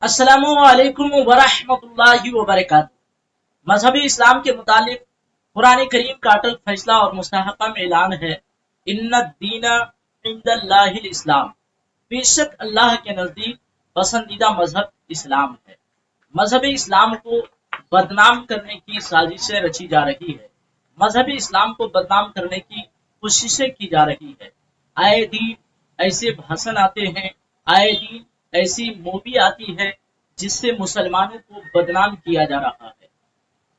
السلام علیکم ورحمۃ اللہ وبرکاتہ۔ مذہب اسلام کے متعلق قرآن کریم کا اٹل فیصلہ اور مستحکم اعلان ہے، ان الدین عند اللہ الاسلام، بے شک اللہ کے نزدیک پسندیدہ مذہب اسلام ہے۔ مذہب اسلام کو بدنام کرنے کی سازشیں رچی جا رہی ہے، مذہب اسلام کو بدنام کرنے کی کوششیں کی جا رہی ہے۔ آئے دن ایسے بھاشن آتے ہیں، آئے دن ایسی مووی آتی ہے جس سے مسلمانوں کو بدنام کیا جا رہا ہے۔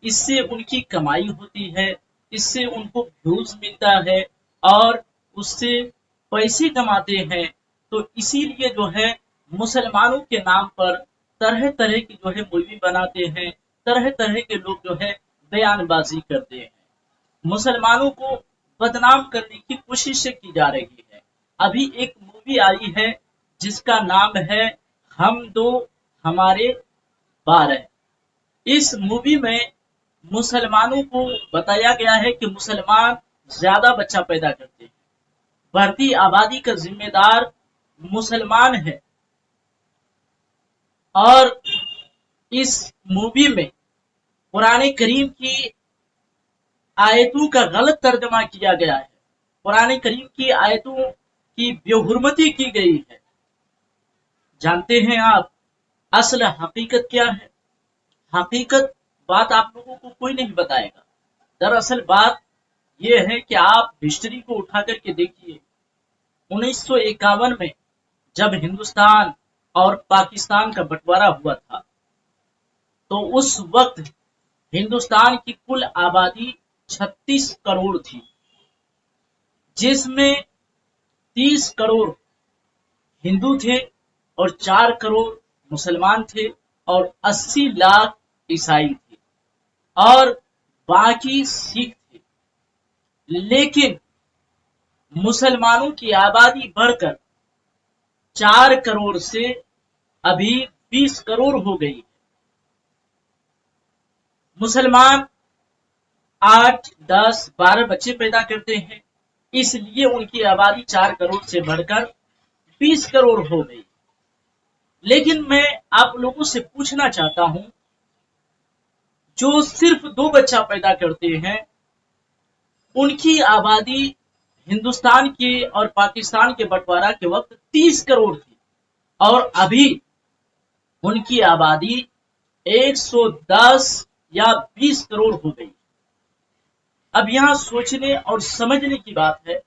اس سے ان کی کمائی ہوتی ہے، اس سے ان کو ویوز ملتا ہے اور اس سے پیسے کماتے ہیں۔ تو اسی لیے جو ہے مسلمانوں کے نام پر طرح طرح کی جو ہے مووی بناتے ہیں، طرح طرح کے لوگ جو ہے بیان بازی کرتے ہیں، مسلمانوں کو بدنام کرنے کی کوششیں کی جا رہی ہے۔ ابھی ایک مووی آئی ہے جس کا نام ہے ہم دو ہمارے 12۔ اس مووی میں مسلمانوں کو بتایا گیا ہے کہ مسلمان زیادہ بچہ پیدا کرتے ہیں، بڑھتی آبادی کا ذمہ دار مسلمان ہے، اور اس مووی میں قرآن کریم کی آیتوں کا غلط ترجمہ کیا گیا ہے، قرآن کریم کی آیتوں کی بے حرمتی کی گئی ہے۔ جانتے ہیں آپ اصل حقیقت کیا ہے؟ حقیقت بات آپ لوگوں کو کوئی نہیں بتائے گا۔ دراصل بات یہ ہے کہ آپ ہسٹری کو اٹھا کر کے دیکھیے، 1951 میں جب ہندوستان اور پاکستان کا بٹوارا ہوا تھا تو اس وقت ہندوستان کی کل آبادی 36 کروڑ تھی، جس میں 30 کروڑ ہندو تھے اور 4 کروڑ مسلمان تھے اور 80 لاکھ عیسائی تھے اور باقی سکھ تھے۔ لیکن مسلمانوں کی آبادی بڑھ کر 4 کروڑ سے ابھی 20 کروڑ ہو گئی ہے۔ مسلمان 8، 10، 12 بچے پیدا کرتے ہیں، اس لیے ان کی آبادی 4 کروڑ سے بڑھ کر 20 کروڑ ہو گئی۔ لیکن میں آپ لوگوں سے پوچھنا چاہتا ہوں، جو صرف 2 بچہ پیدا کرتے ہیں ان کی آبادی ہندوستان کے اور پاکستان کے بٹوارا کے وقت 30 کروڑ تھی، اور ابھی ان کی آبادی 110 یا 20 کروڑ ہو گئی۔ اب یہاں سوچنے اور سمجھنے کی بات ہے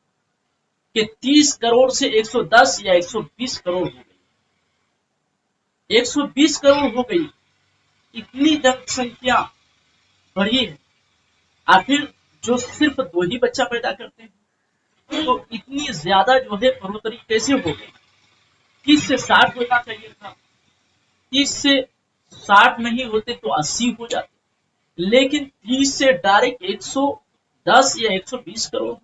کہ 30 کروڑ سے 110 یا 120 کروڑ ہو گئی، 120 کروڑ ہو گئی، اتنی جن سنکھیا بڑھی ہے۔ آخر جو صرف 2 ہی بچہ پیدا کرتے ہیں تو اتنی زیادہ جو ہے بڑھوتری کیسے ہو گئی؟ 30 سے 60 ہونا چاہیے تھا، 30 سے 60 نہیں ہوتے تو 80 ہو جاتے، لیکن 30 سے ڈائریکٹ 110 یا 120 کروڑ۔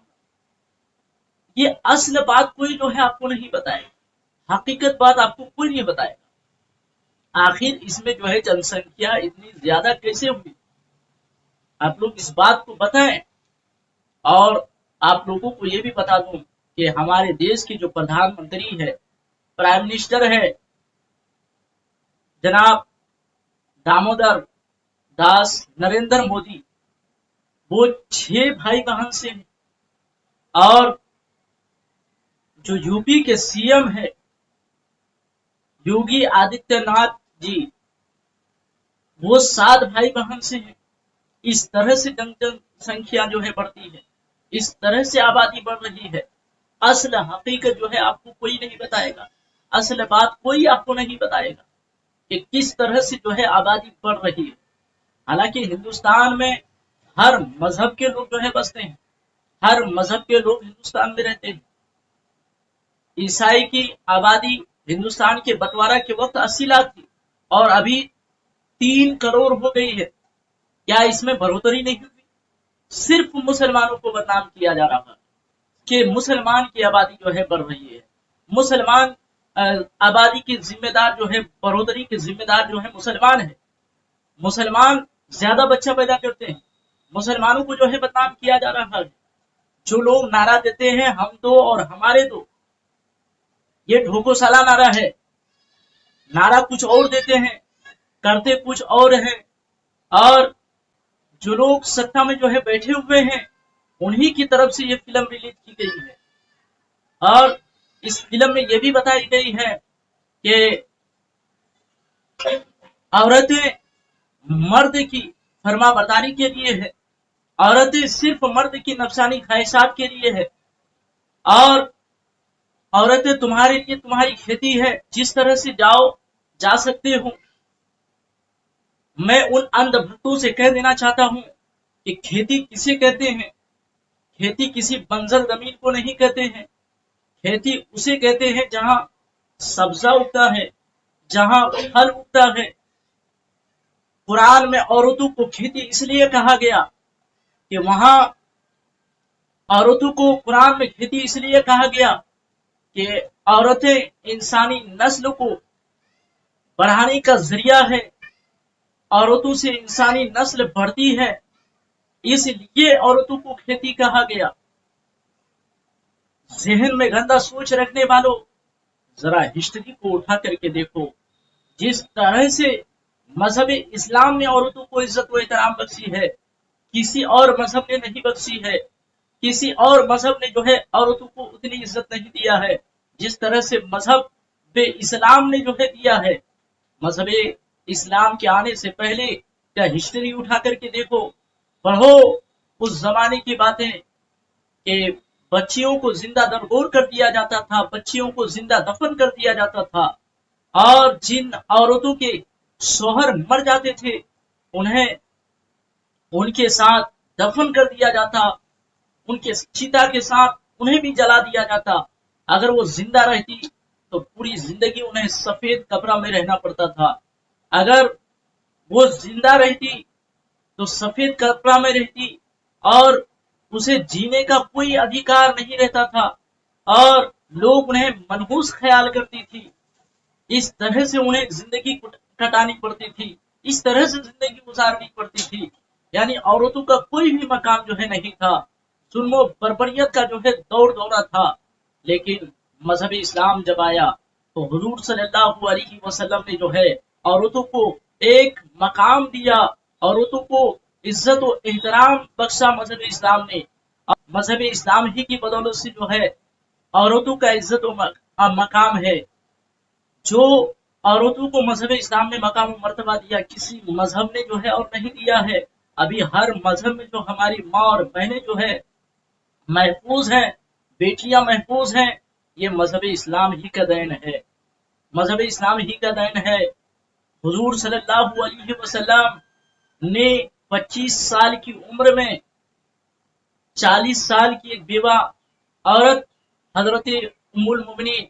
یہ اصل بات کوئی جو ہے آپ کو نہیں بتائے گا، حقیقت بات آپ کو کوئی نہیں بتائے گا۔ آخر اس میں جو ہے جن سنکھیا اتنی زیادہ کیسے ہوئی؟ آپ لوگ اس بات کو بتائیں۔ اور آپ لوگوں کو یہ بھی بتا دوں کہ ہمارے دیش کے جو پردھان منتری ہے، پرائم منسٹر ہے، جناب دامودر داس نریندر مودی، وہ 6 بھائی بہن سے ہیں، اور جو یو پی کے سی ایم ہے یوگی آدتیہ ناتھ جی، وہ 7 بھائی بہن سے ہیں۔ اس طرح سے جن سنکھیا جو ہے بڑھتی ہے، اس طرح سے آبادی بڑھ رہی ہے۔ اصل حقیقت جو ہے آپ کو کوئی نہیں بتائے گا، اصل بات کوئی آپ کو نہیں بتائے گا کہ کس طرح سے جو ہے آبادی بڑھ رہی ہے۔ حالانکہ ہندوستان میں ہر مذہب کے لوگ جو ہے بستے ہیں، ہر مذہب کے لوگ ہندوستان میں رہتے ہیں۔ عیسائی کی آبادی ہندوستان کے بٹوارا کے وقت 80 لاکھ تھی اور ابھی 3 کروڑ ہو گئی ہے۔ کیا اس میں بڑھوتری نہیں ہوئی؟ صرف مسلمانوں کو بدنام کیا جا رہا ہے کہ مسلمان کی آبادی جو ہے بڑھ رہی ہے، مسلمان آبادی کی ذمہ دار جو ہے، بڑھوتری کے ذمہ دار جو ہے مسلمان ہے۔ مسلمان زیادہ بچہ پیدا کرتے ہیں، مسلمانوں کو جو ہے بدنام کیا جا رہا ہے۔ جو لوگ نعرہ دیتے ہیں ہم دو اور ہمارے دو، یہ ڈھوکو سالہ نعرہ ہے، नारा कुछ और देते हैं, करते कुछ और हैं, और जो लोग सत्ता में जो है बैठे हुए हैं उन्हीं की तरफ से ये फिल्म रिलीज की गई है। और इस फिल्म में ये भी बताई गई है कि औरतें मर्द की फरमाबरदारी के लिए है, औरतें सिर्फ मर्द की नफसानी ख्वाहिशात के लिए है, और औरतें तुम्हारे लिए तुम्हारी खेती है, जिस तरह से जाओ जा सकते हो। मैं उन अंधभक्तों से कह देना चाहता हूं कि खेती किसे कहते हैं? खेती किसी बंजर जमीन को नहीं कहते हैं। खेती उसे कहते हैं जहां सब्जा उगता है, जहां फल उगता है। कुरान में औरतों को खेती इसलिए कहा गया कि वहां औरतों को कुरान में खेती इसलिए कहा गया कि औरतें इंसानी नस्ल को बढ़ाने का जरिया है, औरतों से इंसानी नस्ल बढ़ती है, इसलिए औरतों को खेती कहा गया। जहन में गंदा सोच रखने वालों, जरा हिस्ट्री को उठा करके देखो। जिस तरह से मजहब इस्लाम ने औरतों को इज्जत व एहतराम बख्शी है, किसी और मजहब ने नहीं बख्शी है। किसी और मजहब ने जो है औरतों को उतनी इज्जत नहीं दिया है जिस तरह से मजहब इस्लाम ने जो है दिया है। मजहब इस्लाम के आने से पहले क्या हिस्ट्री उठा करके देखो, पढ़ो उस जमाने की बातें कि बच्चियों को जिंदा दरगोर कर दिया जाता था, बच्चियों को जिंदा दफन कर दिया जाता था, और जिन औरतों के शोहर मर जाते थे उन्हें उनके साथ दफन कर दिया जाता, उनके चिता के साथ उन्हें भी जला दिया जाता। अगर वो जिंदा रहती तो पूरी जिंदगी उन्हें सफेद कपड़ा में रहना पड़ता था। अगर वो जिंदा रहती तो सफेद कपड़ा में रहती और उसे जीने का कोई अधिकार नहीं रहता था, और लोग उन्हें मनहूस ख्याल करती थी। इस तरह से उन्हें जिंदगी कटानी पड़ती थी, इस तरह से जिंदगी गुजारनी पड़ती थी। यानी औरतों का कोई भी मकाम जो है नहीं था, जुल्म बर्बरियत का जो है दौर दौरा था। लेकिन मजहब इस्लाम जब आया तो हुजूर सल्लल्लाहु अलैहि वसल्लम ने जो है औरतों को एक मकाम दिया, औरतों को इज्जत और एहतराम बख्शा मजहब इस्लाम ने। मजहब इस्लाम ही की बदौलत से जो है औरतों का इज्जत और मकाम है। जो औरतों को मजहब इस्लाम ने मकाम मर्तबा दिया, किसी मजहब ने जो है और नहीं दिया है। अभी हर मजहब में जो हमारी माँ और बहनें जो है महफूज हैं, बेटियां महफूज हैं, ये मजहब इस्लाम ही का देन है, मजहब इस्लाम ही का देन है। हुजूर सल्लल्लाहु अलैहि वसल्लम ने 25 साल की उम्र में 40 साल की एक बेवा औरत हजरत उम्मुल मोमिनीन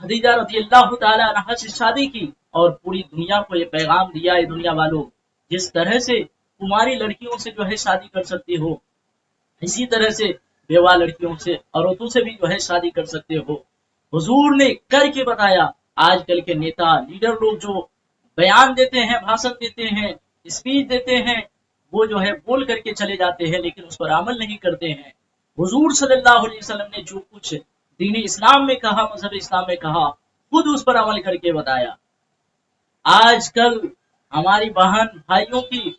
खदीजा रज़ियल्लाहु ताला अन्हा से शादी की और पूरी दुनिया को ये पैगाम दिया है, दुनिया वालों, जिस तरह से कुमारी लड़कियों से जो है शादी कर सकते हो, इसी तरह से बेवा लड़कियों से, औरतों से भी जो है शादी कर सकते हो। हुजूर ने करके बताया। आजकल के नेता लीडर लोग जो बयान देते हैं, भाषण देते हैं, स्पीच देते हैं, वो जो है बोल करके चले जाते हैं लेकिन उस पर अमल नहीं करते हैं। हुजूर सल्लल्लाहु अलैहि वसल्लम ने जो कुछ दीन इस्लाम में कहा, मजहब इस्लाम में कहा, खुद उस पर अमल करके बताया। आजकल हमारी बहन भाइयों की,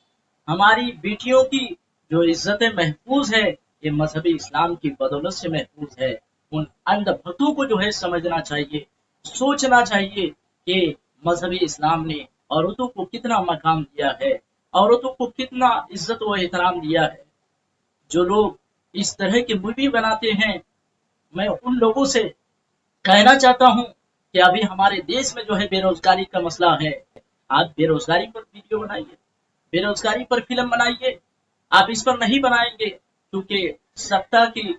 हमारी बेटियों की जो इज्जत महफूज है, ये मजहब इस्लाम की बदौलत से महफूज है। उन अंधभक्तों को जो है समझना चाहिए, सोचना चाहिए कि मजहब इस्लाम ने औरतों को कितना मकाम दिया है, औरतों को कितना इज्जत व एहतराम दिया है। जो लोग इस तरह की मूवी बनाते हैं, मैं उन लोगों से कहना चाहता हूं कि अभी हमारे देश में जो है बेरोजगारी का मसला है। आप बेरोजगारी पर वीडियो बनाइए, बेरोजगारी पर फिल्म बनाइए। आप इस पर नहीं बनाएंगे क्योंकि सत्ता की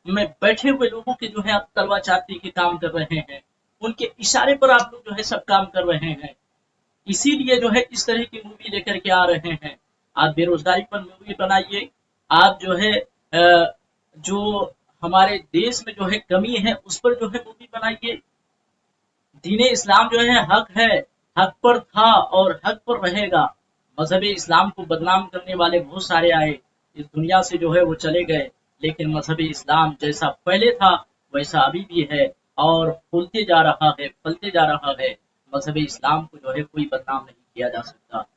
में बैठे हुए लोगों के जो है आप तलवा चाकरी के काम कर रहे हैं, उनके इशारे पर आप लोग जो है सब काम कर रहे हैं, इसीलिए जो है इस तरह की मूवी लेकर के आ रहे हैं। आप बेरोजगारी पर मूवी बनाइए, आप जो है जो हमारे देश में जो है कमी है उस पर जो है मूवी बनाइए। दीन इस्लाम जो है, हक पर था और हक पर रहेगा। मजहब इस्लाम को बदनाम करने वाले बहुत सारे आए, इस दुनिया से जो है वो चले गए, लेकिन मजहब इस्लाम जैसा पहले था वैसा अभी भी है और फूलते जा रहा है, फलते जा रहा है। مذہب اسلام کو جو ہے کوئی بدنام نہیں کیا جا سکتا۔